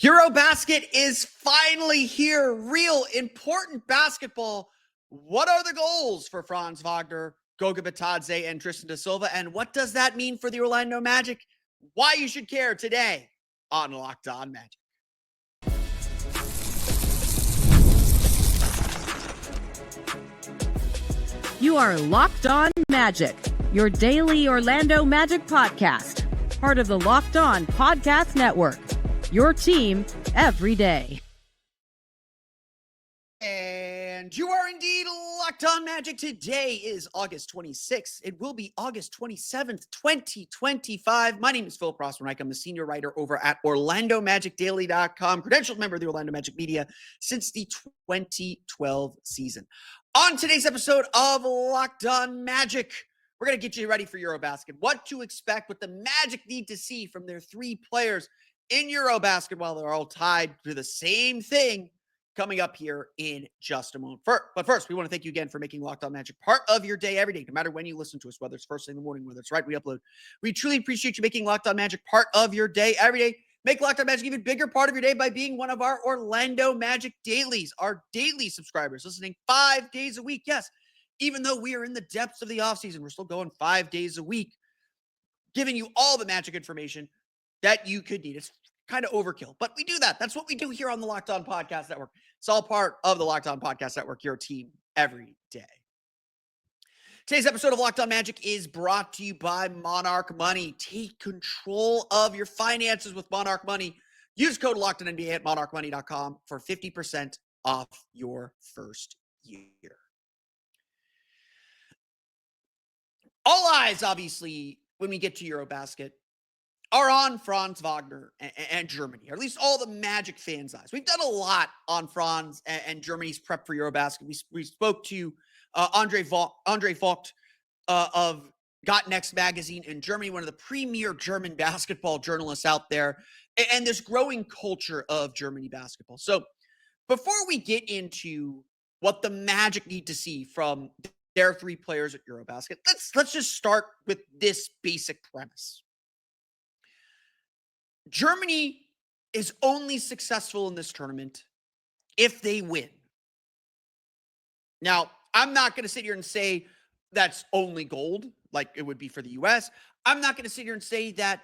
EuroBasket is finally here. Real important basketball. What are the goals for Franz Wagner, Goga Bitadze, and Tristan Silva? And what does that mean for the Orlando Magic? Why you should care today on Locked On Magic. You are Locked On Magic, your daily Orlando Magic podcast, part of the Locked On Podcast Network. Your team every day. And you are indeed Locked On Magic. Today is August 26th. It will be August 27th, 2025. My name is Phil Prosper. I'm the senior writer over at OrlandoMagicDaily.com, credentialed member of the Orlando Magic media since the 2012 season. On today's episode of Locked On Magic, we're going to get you ready for EuroBasket. What to expect, what the Magic need to see from their three players in EuroBasket while they're all tied to the same thing coming up here in just a moment. But first, we want to thank you again for making Locked On Magic part of your day every day, no matter when you listen to us, whether it's first thing in the morning, whether it's right we upload. We truly appreciate you making Locked On Magic part of your day every day. Make Locked On Magic even bigger part of your day by being one of our Orlando Magic dailies, our daily subscribers, listening 5 days a week. Yes, even though we are in the depths of the offseason, we're still going 5 days a week, giving you all the Magic information that you could need. It's kind of overkill, but we do that. That's what we do here on the Locked On Podcast Network. It's all part of the Locked On Podcast Network, your team every day. Today's episode of Locked On Magic is brought to you by Monarch Money. Take control of your finances with Monarch Money. Use code LOCKEDONNBA at monarchmoney.com for 50% off your first year. All eyes, obviously, when we get to EuroBasket, are on Franz Wagner and Germany, or at least all the Magic fans' eyes. We've done a lot on Franz and Germany's prep for EuroBasket. We spoke to Andre Vogt of Got Next magazine in Germany, one of the premier German basketball journalists out there, and this growing culture of Germany basketball. So before we get into what the Magic need to see from their three players at EuroBasket, let's just start with this basic premise. Germany is only successful in this tournament if they win. Now, I'm not going to sit here and say that's only gold, like it would be for the U.S. I'm not going to sit here and say that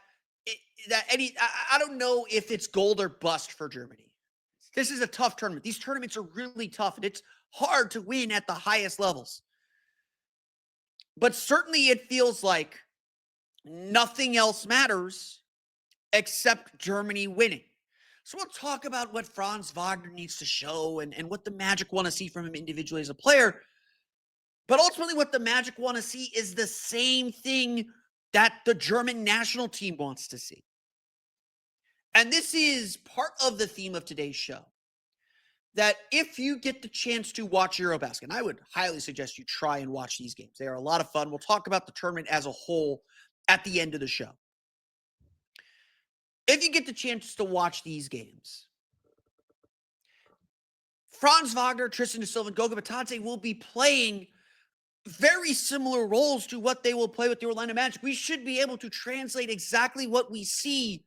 I don't know if it's gold or bust for Germany. This is a tough tournament. These tournaments are really tough, and it's hard to win at the highest levels. But certainly it feels like nothing else matters except Germany winning. So we'll talk about what Franz Wagner needs to show and what the Magic want to see from him individually as a player. But ultimately what the Magic want to see is the same thing that the German national team wants to see. And this is part of the theme of today's show. That if you get the chance to watch EuroBasket, and I would highly suggest you try and watch these games. They are a lot of fun. We'll talk about the tournament as a whole at the end of the show. If you get the chance to watch these games, Franz Wagner, Tristan Silva, and Goga Bitadze will be playing very similar roles to what they will play with the Orlando Magic. We should be able to translate exactly what we see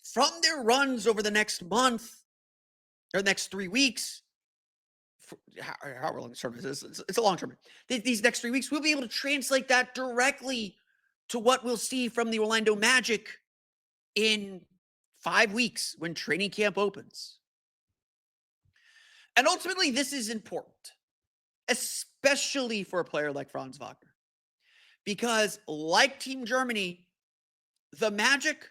from their runs over the next month or next 3 weeks. How long this tournament is? It's a long tournament. These next 3 weeks, we'll be able to translate that directly to what we'll see from the Orlando Magic in 5 weeks when training camp opens. And ultimately, this is important, especially for a player like Franz Wagner. Because like Team Germany, the Magic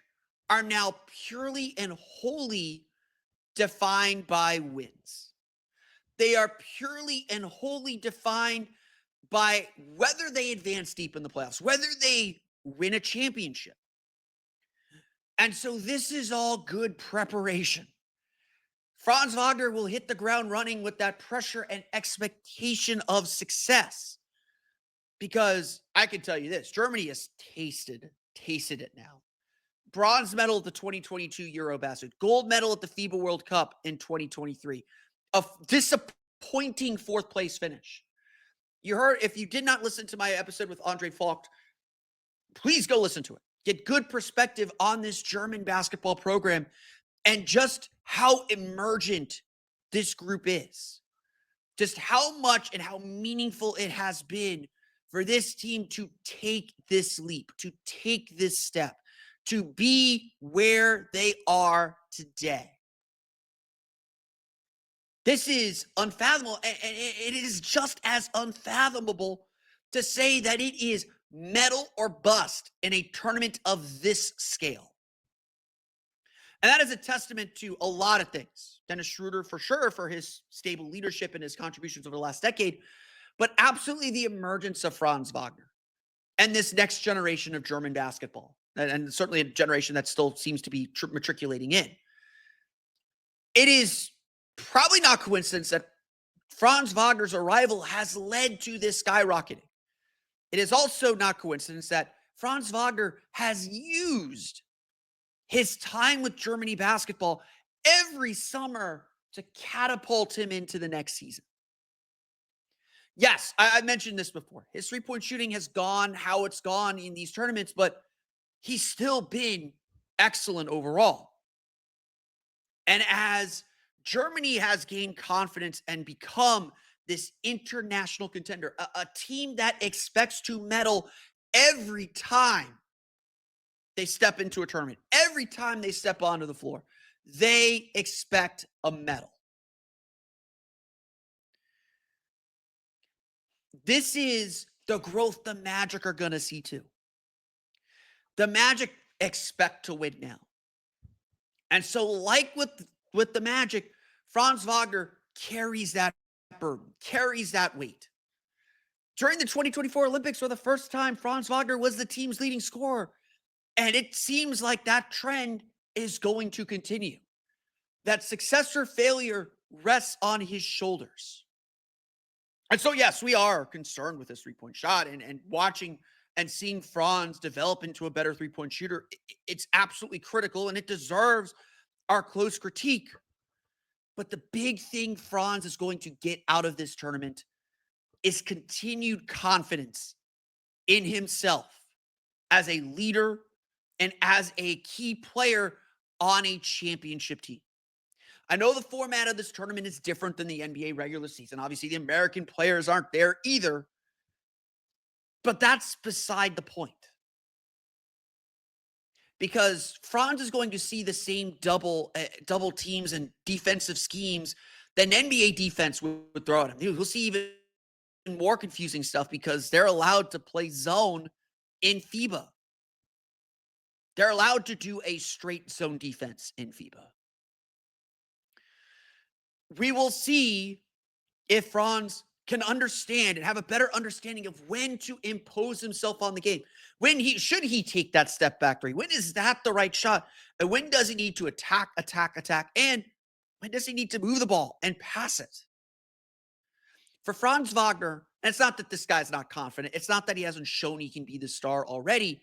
are now purely and wholly defined by wins. They are purely and wholly defined by whether they advance deep in the playoffs, whether they win a championship. And so this is all good preparation. Franz Wagner will hit the ground running with that pressure and expectation of success. Because I can tell you this, Germany has tasted it now. Bronze medal at the 2022 EuroBasket, gold medal at the FIBA World Cup in 2023. A disappointing fourth place finish. You heard, if you did not listen to my episode with Andre Vogt, please go listen to it. Get good perspective on this German basketball program and just how emergent this group is. Just how much and how meaningful it has been for this team to take this leap, to take this step, to be where they are today. This is unfathomable, and it is just as unfathomable to say that it is medal or bust in a tournament of this scale. And that is a testament to a lot of things. Dennis Schroeder, for sure, for his stable leadership and his contributions over the last decade, but absolutely the emergence of Franz Wagner and this next generation of German basketball, and certainly a generation that still seems to be matriculating in. It is probably not coincidence that Franz Wagner's arrival has led to this skyrocketing. It is also not coincidence that Franz Wagner has used his time with Germany basketball every summer to catapult him into the next season. Yes, I mentioned this before. His three-point shooting has gone how it's gone in these tournaments, but he's still been excellent overall. And as Germany has gained confidence and become this international contender, a team that expects to medal every time they step into a tournament, every time they step onto the floor, they expect a medal. This is the growth the Magic are going to see too. The Magic expect to win now. And so like with the Magic, Franz Wagner carries that burden, carries that weight. During the 2024 Olympics, for the first time, Franz Wagner was the team's leading scorer. And it seems like that trend is going to continue. That success or failure rests on his shoulders. And so, yes, we are concerned with this three-point shot and watching and seeing Franz develop into a better three-point shooter. It's absolutely critical, and it deserves our close critique. But the big thing Franz is going to get out of this tournament is continued confidence in himself as a leader and as a key player on a championship team. I know the format of this tournament is different than the NBA regular season. Obviously, the American players aren't there either. But that's beside the point. Because Franz is going to see the same double teams and defensive schemes that an NBA defense would throw at him. He'll see even more confusing stuff because they're allowed to play zone in FIBA. They're allowed to do a straight zone defense in FIBA. We will see if Franz can understand and have a better understanding of when to impose himself on the game. Should he take that step back three? When is that the right shot? And when does he need to attack? And when does he need to move the ball and pass it? For Franz Wagner, and it's not that this guy's not confident. It's not that he hasn't shown he can be the star already.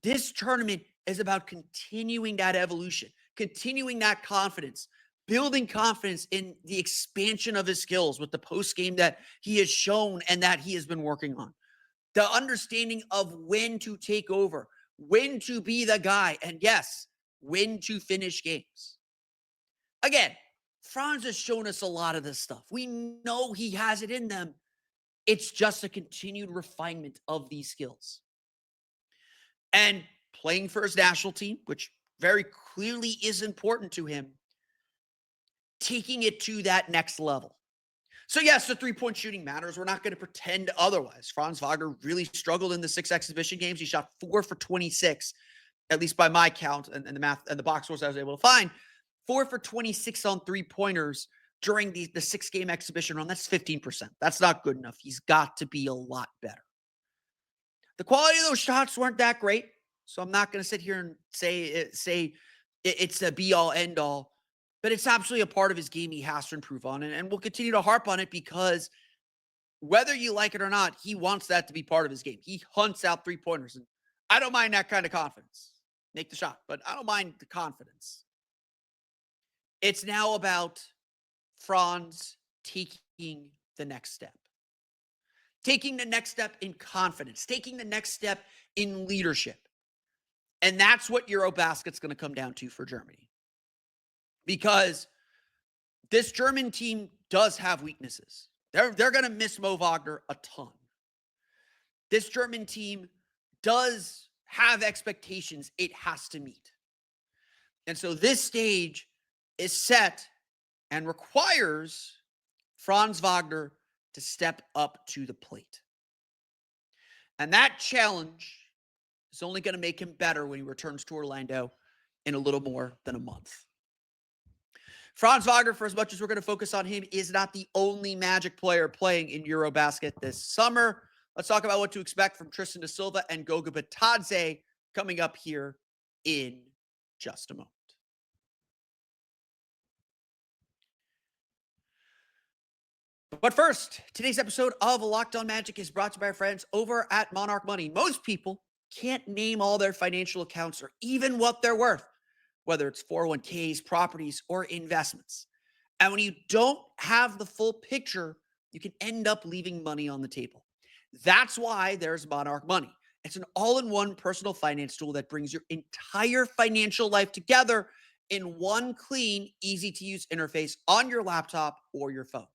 This tournament is about continuing that evolution, continuing that confidence, building confidence in the expansion of his skills with the post game that he has shown and that he has been working on. The understanding of when to take over, when to be the guy, and yes, when to finish games. Again, Franz has shown us a lot of this stuff. We know he has it in them. It's just a continued refinement of these skills. And playing for his national team, which very clearly is important to him, taking it to that next level. So yes, the three-point shooting matters. We're not going to pretend otherwise. Franz Wagner really struggled in the 6 exhibition games. He shot 4 for 26, at least by my count and the math and the box scores I was able to find. 4 for 26 on three-pointers during the 6-game exhibition run. That's 15%. That's not good enough. He's got to be a lot better. The quality of those shots weren't that great, so I'm not going to sit here and say it's a be-all, end-all. But it's absolutely a part of his game he has to improve on. And we'll continue to harp on it because whether you like it or not, he wants that to be part of his game. He hunts out three-pointers. And I don't mind that kind of confidence. Make the shot, but I don't mind the confidence. It's now about Franz taking the next step. Taking the next step in confidence. Taking the next step in leadership. And that's what EuroBasket's going to come down to for Germany. because this German team does have weaknesses. They're going to miss Mo Wagner a ton. This German team does have expectations it has to meet. And so this stage is set and requires Franz Wagner to step up to the plate. And that challenge is only going to make him better when he returns to Orlando in a little more than a month. Franz Wagner, for as much as we're going to focus on him, is not the only Magic player playing in EuroBasket this summer. Let's talk about what to expect from Tristan Silva and Goga Bitadze coming up here in just a moment. But first, today's episode of Locked On Magic is brought to you by our friends over at Monarch Money. Most people can't name all their financial accounts or even what they're worth, whether it's 401ks, properties, or investments. And when you don't have the full picture, you can end up leaving money on the table. That's why there's Monarch Money. It's an all-in-one personal finance tool that brings your entire financial life together in one clean, easy-to-use interface on your laptop or your phone.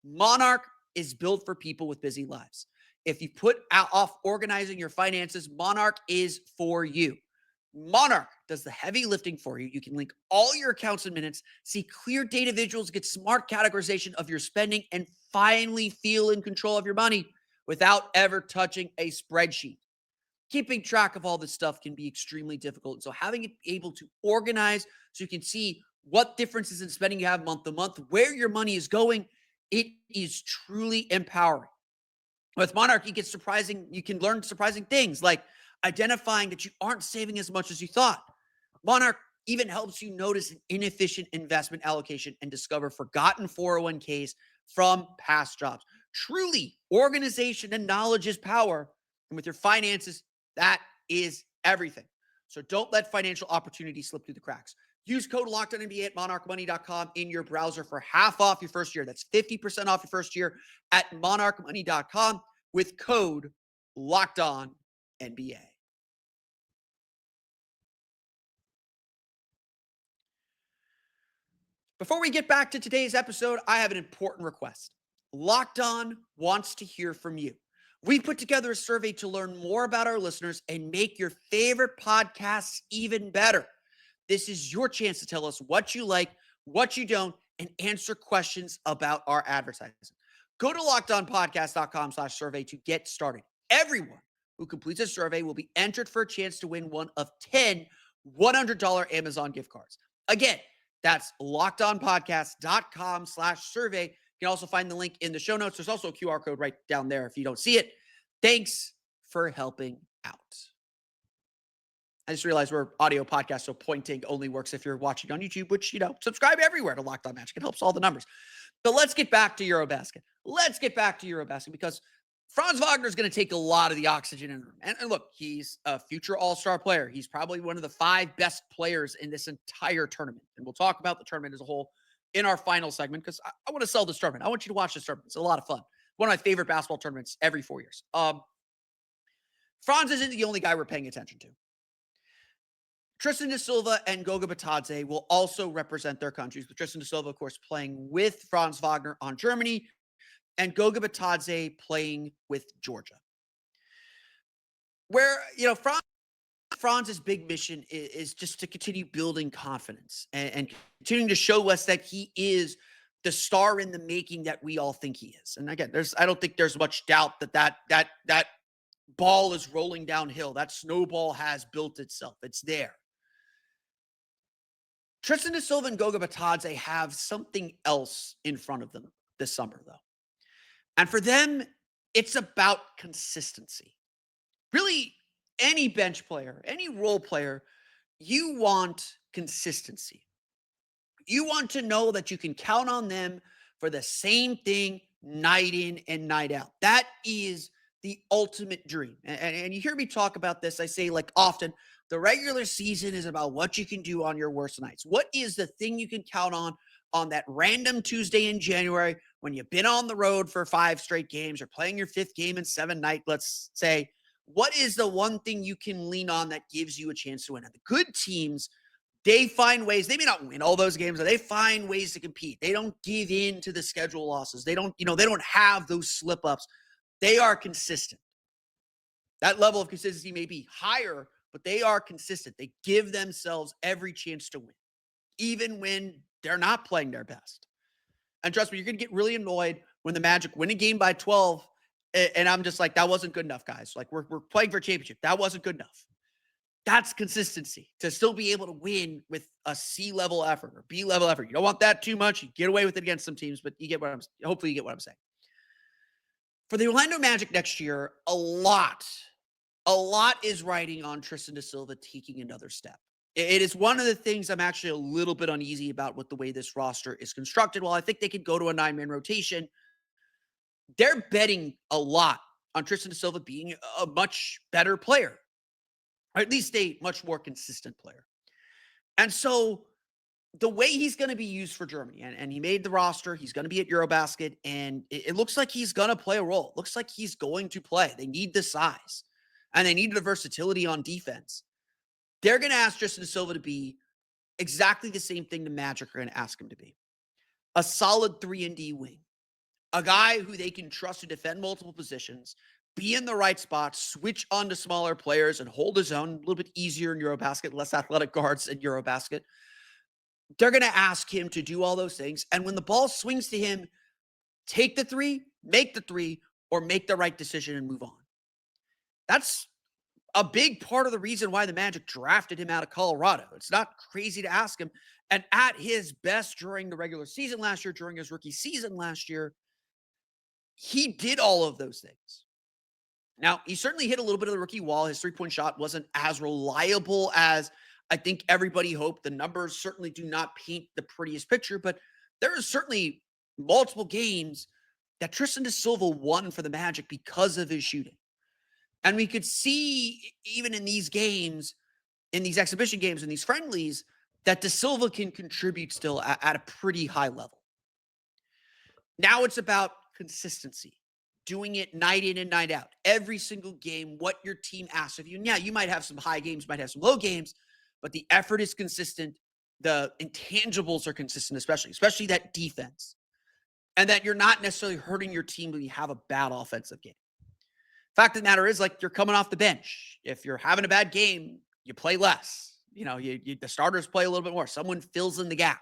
Monarch is built for people with busy lives. If you put off organizing your finances, Monarch is for you. Monarch does the heavy lifting for you. You can link all your accounts in minutes, see clear data visuals, get smart categorization of your spending, and finally feel in control of your money without ever touching a spreadsheet. Keeping track of all this stuff can be extremely difficult. So having it able to organize so you can see what differences in spending you have month to month, where your money is going, it is truly empowering. With Monarch, you can learn surprising things like identifying that you aren't saving as much as you thought. Monarch even helps you notice an inefficient investment allocation and discover forgotten 401ks from past jobs. Truly, organization and knowledge is power. And with your finances, that is everything. So don't let financial opportunities slip through the cracks. Use code LOCKEDONNBA at monarchmoney.com in your browser for half off your first year. That's 50% off your first year at monarchmoney.com with code LOCKEDONNBA. Before we get back to today's episode, I have an important request. Locked On wants to hear from you. We put together a survey to learn more about our listeners and make your favorite podcasts even better. This is your chance to tell us what you like, what you don't, and answer questions about our advertising. Go to lockedonpodcast.com/survey to get started. Everyone who completes a survey will be entered for a chance to win one of 10 $100 Amazon gift cards. Again, that's lockedonpodcast.com/survey. You can also find the link in the show notes. There's also a QR code right down there if you don't see it. Thanks for helping out. I just realized we're audio podcast, so pointing only works if you're watching on YouTube, which, subscribe everywhere to Locked On Magic. It helps all the numbers. But let's get back to EuroBasket. Because Franz Wagner is going to take a lot of the oxygen in the room. And look, he's a future all-star player. He's probably one of the 5 best players in this entire tournament. And we'll talk about the tournament as a whole in our final segment because I want to sell this tournament. I want you to watch this tournament. It's a lot of fun. One of my favorite basketball tournaments every 4 years. Franz isn't the only guy we're paying attention to. Tristan Silva and Goga Bitadze will also represent their countries, with Tristan Silva, of course, playing with Franz Wagner on Germany, and Goga Bitadze playing with Georgia. Where, Franz's big mission is just to continue building confidence and continuing to show us that he is the star in the making that we all think he is. And again, I don't think there's much doubt that ball is rolling downhill. That snowball has built itself. It's there. Tristan Silva and Goga Bitadze have something else in front of them this summer, though. And for them, it's about consistency. Really, any bench player, any role player, you want consistency. You want to know that you can count on them for the same thing night in and night out. That is the ultimate dream. And you hear me talk about this. I say often, the regular season is about what you can do on your worst nights. What is the thing you can count on that random Tuesday in January when you've been on the road for 5 straight games or playing your 5th game in 7 nights, let's say? What is the one thing you can lean on that gives you a chance to win? And the good teams They find ways. They may not win all those games, but they find ways to compete. They don't give in to the schedule losses. They don't have those slip-ups. They are consistent. That level of consistency may be higher, but they are consistent. They give themselves every chance to win, even when they're not playing their best. And trust me, you're going to get really annoyed when the Magic win a game by 12, and I'm just like, that wasn't good enough, guys. Like, we're playing for a championship. That wasn't good enough. That's consistency, to still be able to win with a C-level effort or B-level effort. You don't want that too much. You get away with it against some teams, but hopefully you get what I'm saying. For the Orlando Magic next year, a lot is riding on Tristan da Silva taking another step. It is one of the things I'm actually a little bit uneasy about with the way this roster is constructed. While I think they could go to a 9-man rotation, they're betting a lot on Tristan da Silva being a much better player, or at least a much more consistent player. And so the way he's going to be used for Germany, and he made the roster, he's going to be at EuroBasket, and it looks like he's going to play a role. It looks like he's going to play. They need the size, and they need the versatility on defense. They're going to ask Tristan da Silva to be exactly the same thing the Magic are going to ask him to be. A solid 3-and-D wing. A guy who they can trust to defend multiple positions, be in the right spot, switch on to smaller players, and hold his own. A little bit easier in EuroBasket, less athletic guards in EuroBasket. They're going to ask him to do all those things. And when the ball swings to him, take the three, make the three, or make the right decision and move on. That's a big part of the reason why the Magic drafted him out of Colorado. It's not crazy to ask him. And at his best during the regular season last year, during his rookie season last year, he did all of those things. Now, he certainly hit a little bit of the rookie wall. His three-point shot wasn't as reliable as I think everybody hoped. The numbers certainly do not paint the prettiest picture, but there are certainly multiple games that Tristan da Silva won for the Magic because of his shooting. And we could see even in these games, in these exhibition games, in these friendlies, that da Silva can contribute still at a pretty high level. Now it's about consistency, doing it night in and night out, every single game, what your team asks of you. Yeah, you might have some high games, might have some low games, but the effort is consistent. The intangibles are consistent, especially that defense. And that you're not necessarily hurting your team when you have a bad offensive game. Fact of the matter is, like, you're coming off the bench. If you're having a bad game, you play less. The starters play a little bit more. Someone fills in the gap.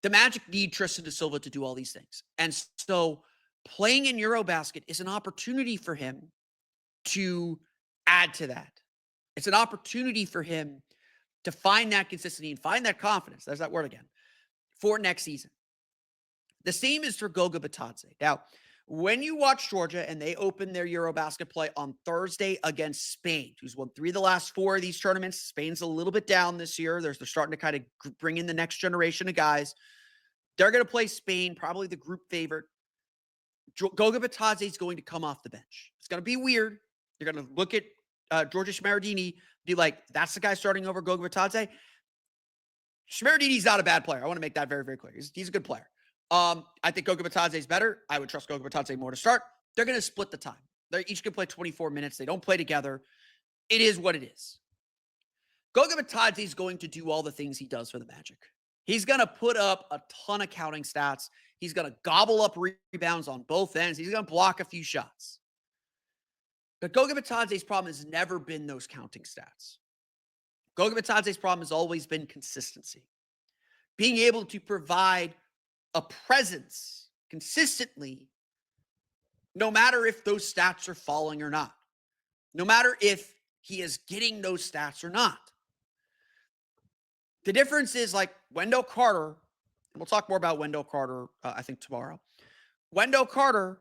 The Magic need Tristan da Silva to do all these things. And so playing in EuroBasket is an opportunity for him to add to that. It's an opportunity for him to find that consistency and find that confidence. There's that word again. For next season. The same is for Goga Bitadze. Now, when you watch Georgia and they open their EuroBasket play on Thursday against Spain, who's won 3 of the last 4 of these tournaments. Spain's a little bit down this year. They're starting to kind of bring in the next generation of guys. They're going to play Spain, probably the group favorite. Goga Bitadze is going to come off the bench. It's going to be weird. You're going to look at Georgia Shmerdini, be like, that's the guy starting over Goga Bitadze. Shmerdini's not a bad player. I want to make that very, very clear. He's a good player. I think Goga Bitadze is better. I would trust Goga Bitadze more to start. They're going to split the time. They're each going to play 24 minutes. They don't play together. It is what it is. Goga Bitadze is going to do all the things he does for the Magic. He's going to put up a ton of counting stats. He's going to gobble up rebounds on both ends. He's going to block a few shots. But Goga Bitadze's problem has never been those counting stats. Goga Bitadze's problem has always been consistency. Being able to provide a presence consistently, no matter if those stats are falling or not. No matter if he is getting those stats or not. The difference is, like, Wendell Carter, and we'll talk more about Wendell Carter, I think, tomorrow. Wendell Carter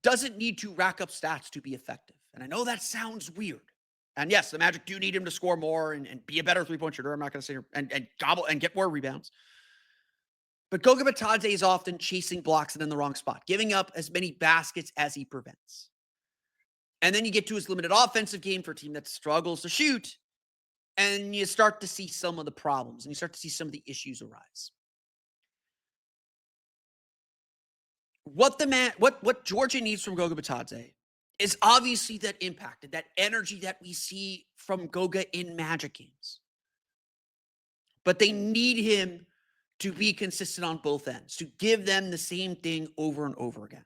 doesn't need to rack up stats to be effective. And I know that sounds weird. And yes, the Magic do need him to score more and be a better three-point shooter. I'm not going to say and gobble and get more rebounds. But Goga Bitadze is often chasing blocks and in the wrong spot, giving up as many baskets as he prevents. And then you get to his limited offensive game for a team that struggles to shoot, and you start to see some of the problems, and you start to see some of the issues arise. What Georgia needs from Goga Bitadze is obviously that impact and that energy that we see from Goga in Magic games. But they need him to be consistent on both ends, to give them the same thing over and over again.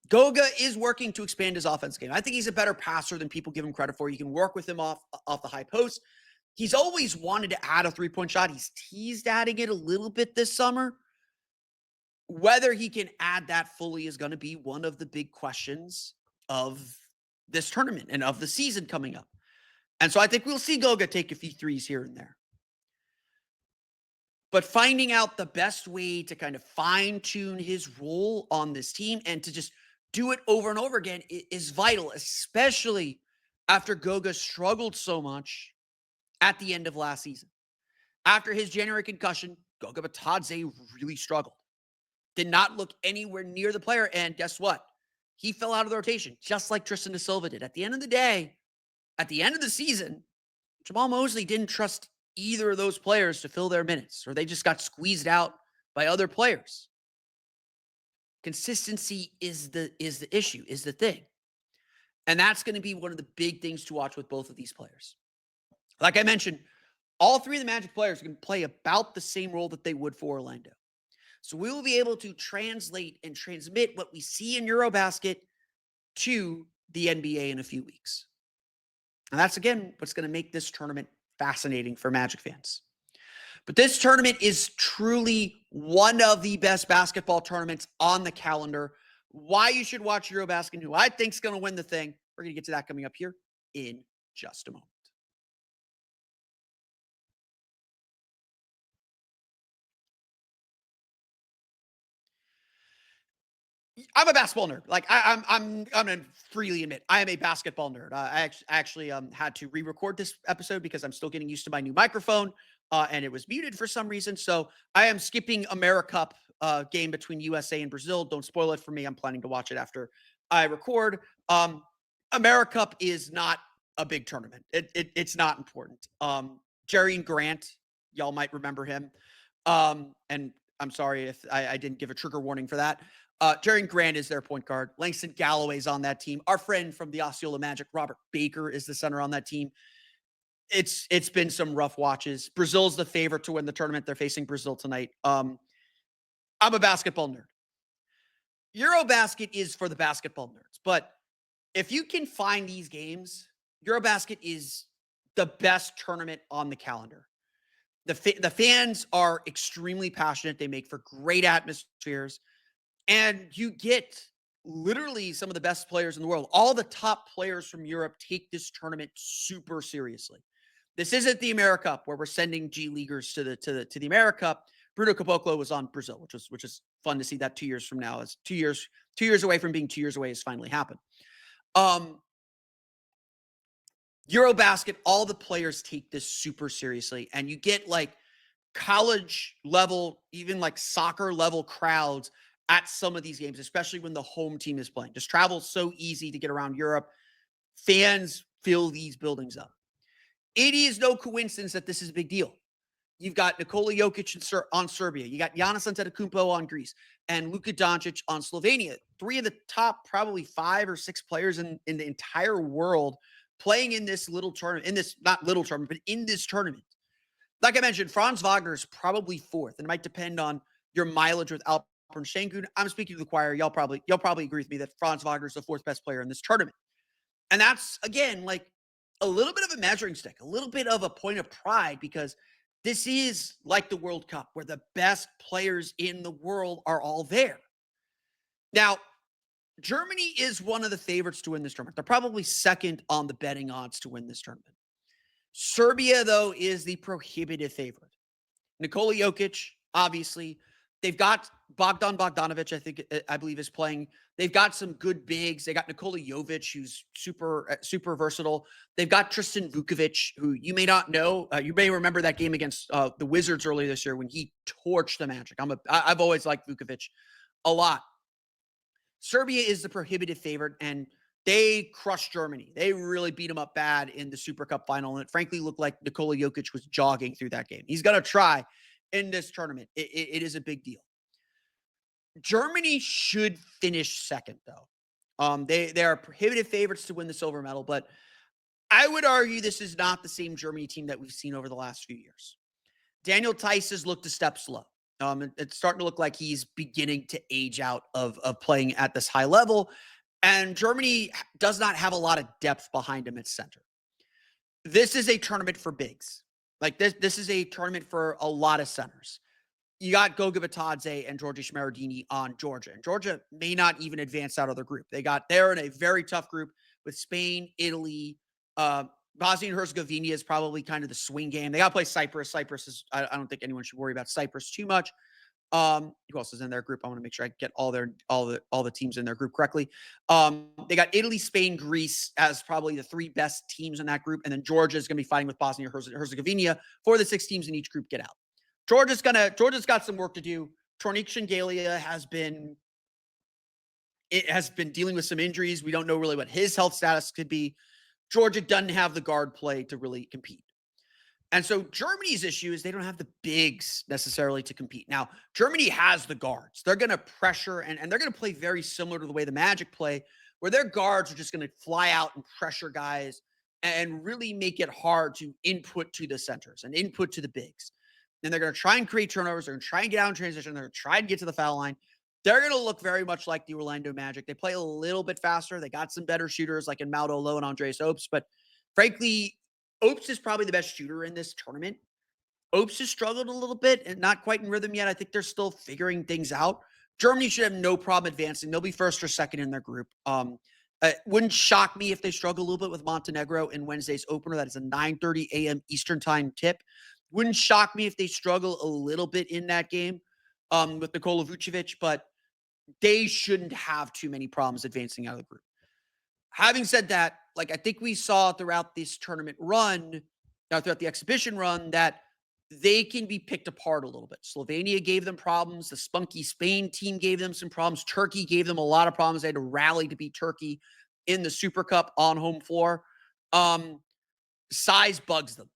Goga is working to expand his offense game. I think he's a better passer than people give him credit for. You can work with him off the high post. He's always wanted to add a three-point shot. He's teased adding it a little bit this summer. Whether he can add that fully is going to be one of the big questions of this tournament and of the season coming up. And so I think we'll see Goga take a few threes here and there. But finding out the best way to kind of fine-tune his role on this team and to just do it over and over again is vital, especially after Goga struggled so much at the end of last season. After his January concussion, Goga Bitadze really struggled. Did not look anywhere near the player, and guess what? He fell out of the rotation, just like Tristan Silva did. At the end of the day, at the end of the season, Jamal Mosley didn't trust either of those players to fill their minutes, or they just got squeezed out by other players. Consistency is the issue, is the thing. And that's going to be one of the big things to watch with both of these players. Like I mentioned, all three of the Magic players are going to play about the same role that they would for Orlando. So we will be able to translate and transmit what we see in EuroBasket to the NBA in a few weeks. And that's, again, what's going to make this tournament fascinating for Magic fans. But this tournament is truly one of the best basketball tournaments on the calendar. Why you should watch EuroBasket, who I think is going to win the thing. We're going to get to that coming up here in just a moment. I'm a basketball nerd. Like I'm gonna freely admit I am a basketball nerd. I actually had to re-record this episode because I'm still getting used to my new microphone, and it was muted for some reason. So I am skipping AmeriCup game between USA and Brazil. Don't spoil it for me. I'm planning to watch it after I record. AmeriCup is not a big tournament. It's not important. Jerry and Grant, y'all might remember him. And I'm sorry if I didn't give a trigger warning for that. Jerry Grant is their point guard. Langston Galloway's on that team. Our friend from the Osceola Magic, Robert Baker, is the center on that team. It's been some rough watches. Brazil's the favorite to win the tournament. They're facing Brazil tonight. I'm a basketball nerd. EuroBasket is for the basketball nerds. But if you can find these games, EuroBasket is the best tournament on the calendar. The fans are extremely passionate. They make for great atmospheres. And you get literally some of the best players in the world. All the top players from Europe take this tournament super seriously. This isn't the AmeriCup where we're sending G Leaguers to the AmeriCup. Bruno Caboclo was on Brazil, which is fun to see that 2 years from now. As 2 years away from being 2 years away has finally happened. EuroBasket, all the players take this super seriously, and you get like college level, even like soccer level crowds at some of these games, especially when the home team is playing. Just travel's so easy to get around Europe. Fans fill these buildings up. It is no coincidence that this is a big deal. You've got Nikola Jokic on Serbia. You got Giannis Antetokounmpo on Greece and Luka Doncic on Slovenia. Three of the top probably 5 or 6 players in the entire world playing in this little tournament, but in this tournament. Like I mentioned, Franz Wagner is probably 4th, and it might depend on your mileage with Alperen Şengün. I'm speaking to the choir. Y'all probably agree with me that Franz Wagner is the 4th best player in this tournament. And that's, again, like a little bit of a measuring stick, a little bit of a point of pride, because this is like the World Cup where the best players in the world are all there. Now, Germany is one of the favorites to win this tournament. They're probably 2nd on the betting odds to win this tournament. Serbia, though, is the prohibitive favorite. Nikola Jokic, obviously. They've got Bogdan Bogdanovic, I believe, is playing. They've got some good bigs. They got Nikola Jovic, who's super versatile. They've got Tristan Vukovic, who you may not know. You may remember that game against the Wizards earlier this year when he torched the Magic. I've always liked Vukovic a lot. Serbia is the prohibitive favorite, and they crushed Germany. They really beat them up bad in the Super Cup final, and it frankly looked like Nikola Jokic was jogging through that game. He's going to try in this tournament. It is a big deal. Germany should finish 2nd, though. They are prohibitive favorites to win the silver medal, but I would argue this is not the same Germany team that we've seen over the last few years. Daniel Theis has looked a step slow. It's starting to look like he's beginning to age out of playing at this high level. And Germany does not have a lot of depth behind him at center. This is a tournament for bigs. Like this is a tournament for a lot of centers. You got Goga Bitadze and Georgi Smarodini on Georgia. And Georgia may not even advance out of their group. They're in a very tough group with Spain, Italy, Bosnia and Herzegovina is probably kind of the swing game. They got to play Cyprus. Cyprus is, I don't think anyone should worry about Cyprus too much. Who else is in their group? I want to make sure I get all the teams in their group correctly. They got Italy, Spain, Greece as probably the three best teams in that group. And then Georgia is going to be fighting with Bosnia and Herzegovina. 4 of the 6 teams in each group get out. Georgia's got some work to do. Tornik Shengelia has been dealing with some injuries. We don't know really what his health status could be. Georgia doesn't have the guard play to really compete. And so Germany's issue is they don't have the bigs necessarily to compete. Now, Germany has the guards. They're going to pressure and they're going to play very similar to the way the Magic play, where their guards are just going to fly out and pressure guys and really make it hard to input to the centers and input to the bigs. And they're going to try and create turnovers. They're going to try and get out in transition. They're going to try and get to the foul line. They're going to look very much like the Orlando Magic. They play a little bit faster. They got some better shooters like in Maldo Low and Andreas Opes. But frankly, Opes is probably the best shooter in this tournament. Opes has struggled a little bit and not quite in rhythm yet. I think they're still figuring things out. Germany should have no problem advancing. They'll be first or second in their group. It wouldn't shock me if they struggle a little bit with Montenegro in Wednesday's opener. That is a 9:30 a.m. Eastern time tip. Wouldn't shock me if they struggle a little bit in that game with Nikola Vucevic, but they shouldn't have too many problems advancing out of the group. Having said that, like I think we saw throughout this tournament run, throughout the exhibition run, that they can be picked apart a little bit. Slovenia gave them problems. The spunky Spain team gave them some problems. Turkey gave them a lot of problems. They had to rally to beat Turkey in the Super Cup on home floor. Size bugs them.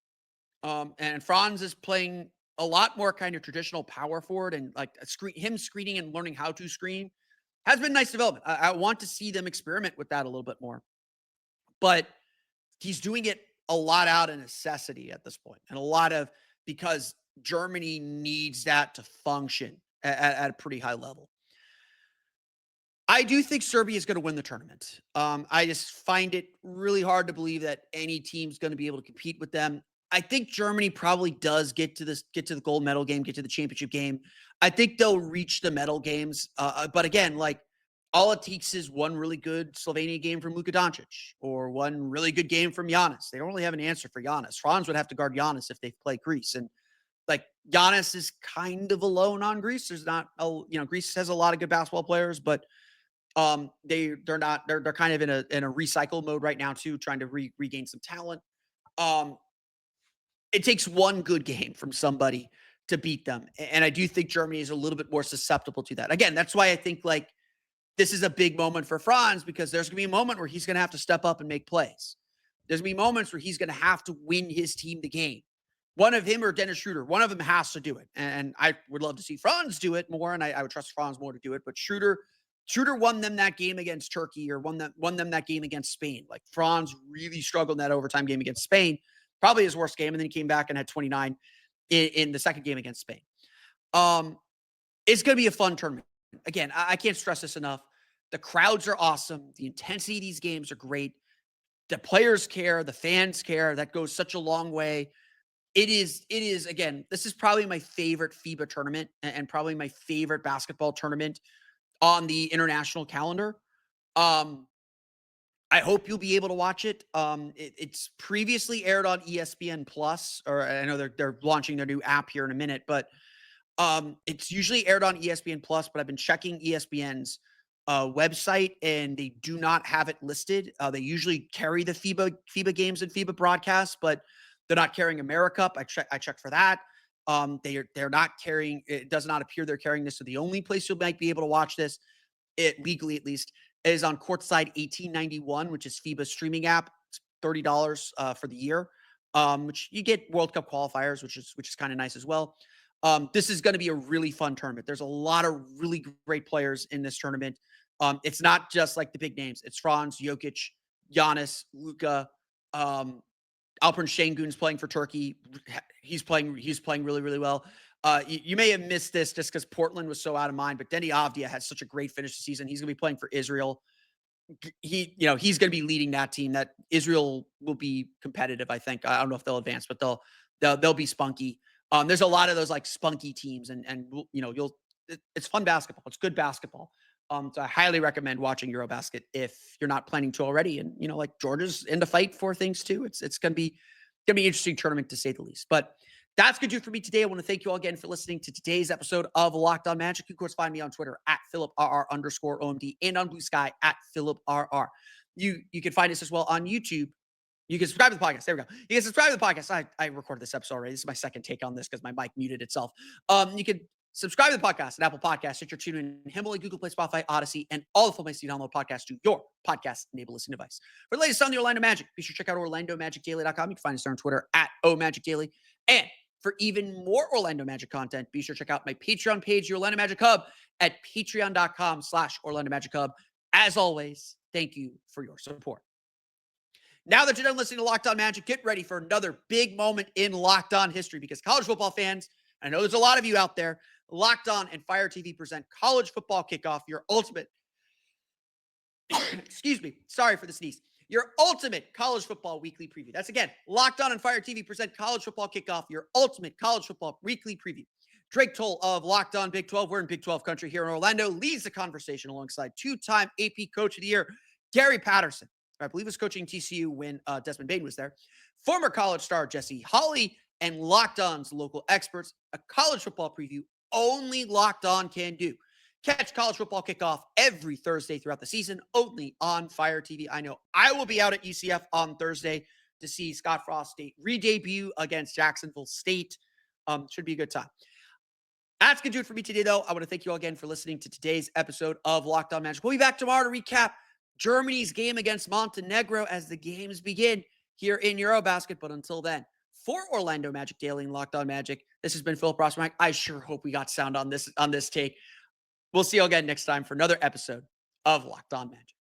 And Franz is playing a lot more kind of traditional power forward, and like him screening and learning how to screen has been nice development. I want to see them experiment with that a little bit more, but he's doing it a lot out of necessity at this point, and a lot of because Germany needs that to function at a pretty high level. I do think Serbia is going to win the tournament. I just find it really hard to believe that any team's going to be able to compete with them. I think Germany probably does get to the gold medal game, get to the championship game. I think they'll reach the medal games. But again, like all it takes is one really good Slovenia game from Luka Doncic or one really good game from Giannis. They don't really have an answer for Giannis. Franz would have to guard Giannis if they play Greece. And like Giannis is kind of alone on Greece. There's not, Greece has a lot of good basketball players, but they're kind of in a recycle mode right now too, trying to regain some talent. It takes one good game from somebody to beat them. And I do think Germany is a little bit more susceptible to that. Again, that's why I think like this is a big moment for Franz, because there's going to be a moment where he's going to have to step up and make plays. There's going to be moments where he's going to have to win his team the game. One of him or Dennis Schroeder, one of them has to do it. And I would love to see Franz do it more, and I would trust Franz more to do it. But Schroeder won them that game against Turkey, or won them that game against Spain. Like Franz really struggled in that overtime game against Spain. Probably his worst game, and then he came back and had 29 in the second game against Spain. It's going to be a fun tournament. Again, I can't stress this enough. The crowds are awesome. The intensity of these games are great. The players care. The fans care. That goes such a long way. It is, again, this is probably my favorite FIBA tournament and probably my favorite basketball tournament on the international calendar. I hope you'll be able to watch it. It's previously aired on ESPN Plus, or I know they're launching their new app here in a minute, but it's usually aired on ESPN Plus. But I've been checking ESPN's website, and they do not have it listed. They usually carry the FIBA games and FIBA broadcasts, but they're not carrying AmeriCup. I checked for that. They're not carrying. It does not appear they're carrying this. So the only place you might be able to watch this, legally at least, is on Courtside 1891, which is FIBA's streaming app. It's $30 for the year, which you get World Cup qualifiers, which is kind of nice as well. This is going to be a really fun tournament. There's a lot of really great players in this tournament. It's not just like the big names. It's Franz, Jokic, Giannis, Luka, Alperen Şengün's playing for Turkey. He's playing really, really well. You may have missed this just because Portland was so out of mind, but Deni Avdija had such a great finish to the season. He's going to be playing for Israel. He's going to be leading that team. That Israel will be competitive. I think. I don't know if they'll advance, but they'll be spunky. There's a lot of those like spunky teams, and it's fun basketball. It's good basketball. So I highly recommend watching EuroBasket if you're not planning to already. And like Georgia's in the fight for things too. It's gonna be an interesting tournament to say the least. But that's gonna do it for me today. I want to thank you all again for listening to today's episode of Locked On Magic. You of course find me on Twitter at PhilipRR_OMD and on Blue Sky at PhilipRR. You can find us as well on YouTube. You can subscribe to the podcast. There we go. You can subscribe to the podcast. I recorded this episode already. This is my second take on this because my mic muted itself. You can subscribe to the podcast at Apple Podcasts, Stitcher, TuneIn, Himalaya, Google Play, Spotify, Odyssey, and all the full places you download podcasts to your podcast-enabled listening device. For the latest on the Orlando Magic, be sure to check out OrlandoMagicDaily.com. You can find us there on Twitter at OMagicDaily. And for even more Orlando Magic content, be sure to check out my Patreon page, the Orlando Magic Hub, at patreon.com/Orlando Magic Hub. As always, thank you for your support. Now that you're done listening to Locked On Magic, get ready for another big moment in Locked On history because college football fans, I know there's a lot of you out there, Locked On and Fire TV present College Football Kickoff, your ultimate, excuse me, sorry for the sneeze, your ultimate college football weekly preview. That's again, Locked On and Fire TV present College Football Kickoff, your ultimate college football weekly preview. Drake Toll of Locked On Big 12, we're in Big 12 country here in Orlando, leads the conversation alongside two-time AP Coach of the Year, Gary Patterson. I believe was coaching TCU when Desmond Bain was there. Former college star Jesse Holley and Locked On's local experts. A college football preview only Locked On can do. Catch College Football Kickoff every Thursday throughout the season, only on Fire TV. I know I will be out at UCF on Thursday to see Scott Frost State re-debut against Jacksonville State. Should be a good time. That's going to do it for me today, though. I want to thank you all again for listening to today's episode of Locked On Magic. We'll be back tomorrow to recap Germany's game against Montenegro as the games begin here in EuroBasket. But until then, for Orlando Magic Daily and Locked On Magic, this has been Phil Prosper. I sure hope we got sound on this take. We'll see you again next time for another episode of Locked On Magic.